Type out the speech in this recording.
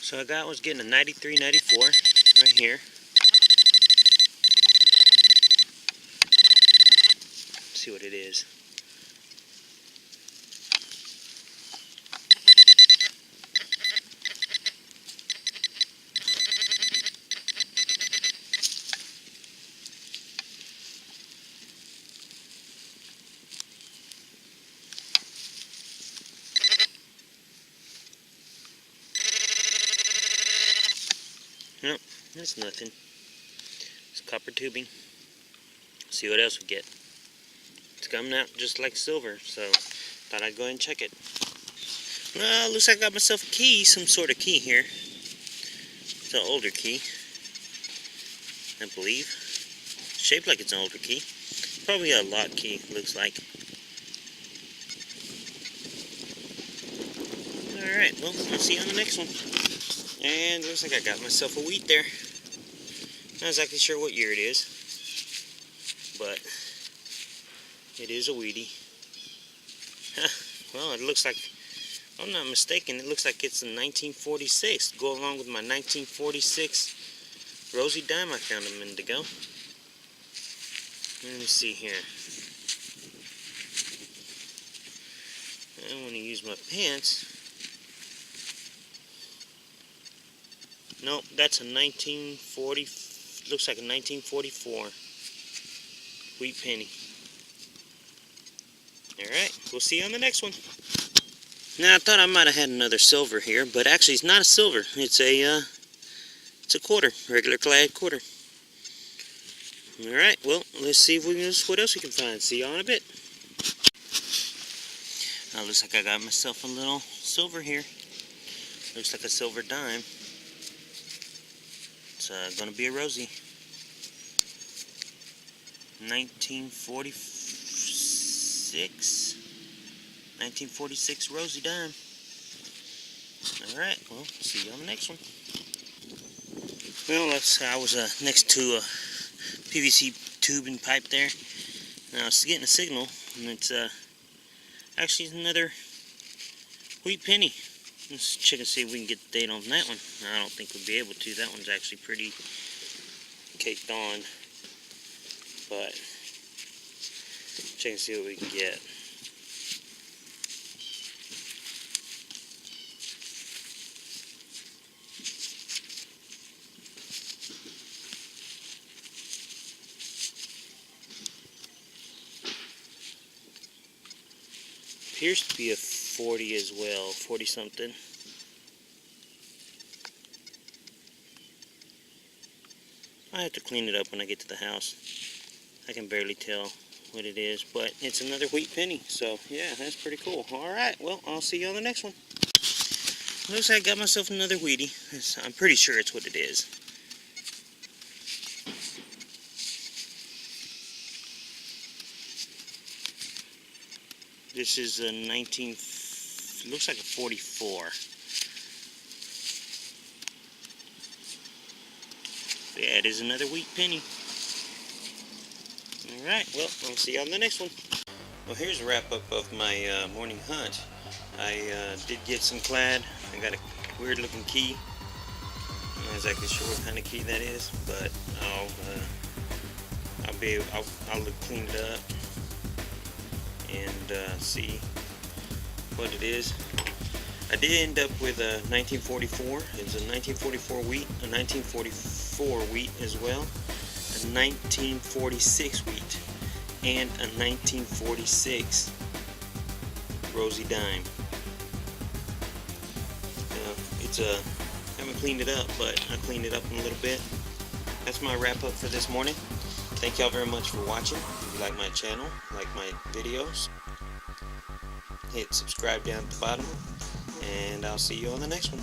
So I was getting a 93, 94 right here. Let's see what it is. Nope, that's nothing. It's copper tubing. See what else we get. It's coming out just like silver, so thought I'd go ahead and check it. Well, looks like I got myself a key, some sort of key here. It's an older key, I believe. Shaped like it's an older key. Probably a lock key, looks like. Alright, well, I'll see you on the next one. And looks like I got myself a wheat there. Not exactly sure what year it is, but it is a wheatie. Well, it looks like, if I'm not mistaken, it looks like it's in 1946. Go along with my 1946 Rosie Dime I found a minute ago. Let me see here. I want to use my pants. Nope, that's a 1940, looks like a 1944 wheat penny. Alright, we'll see you on the next one. Now, I thought I might have had another silver here, but actually it's not a silver. It's a quarter, regular clad quarter. Alright, well, let's see if we can, what else we can find. See you on a bit. Looks like I got myself a little silver here. Looks like a silver dime. It's going to be a Rosie. 1946 Rosie dime. Alright, well, see you on the next one. Well, I was next to a PVC tube and pipe there. And I was getting a signal, and it's actually another wheat penny. Let's check and see if we can get the date on that one. I don't think we'll be able to. That one's actually pretty caked on. But check and see what we can get. Appears to be a 40 as well, 40 something. I have to clean it up when I get to the house. I can barely tell what it is, but it's another wheat penny, so yeah, that's pretty cool. Alright, well, I'll see you on the next one. Looks like I got myself another wheatie. I'm pretty sure it's what it is. This is a looks like a 44. Yeah, it is another wheat penny. Alright, well, I'll see you on the next one. Well, here's a wrap up of my morning hunt. I did get some clad. I got a weird looking key. I'm not exactly sure what kind of key that is, but I'll clean it up and see what it is. I did end up with a 1944. It's a 1944 wheat, a 1944 wheat as well, a 1946 wheat, and a 1946 Rosie dime. I haven't cleaned it up, but I'll clean it up in a little bit. That's my wrap up for this morning. Thank y'all very much for watching. If you like my channel, like my videos, hit subscribe down at the bottom, and I'll see you on the next one.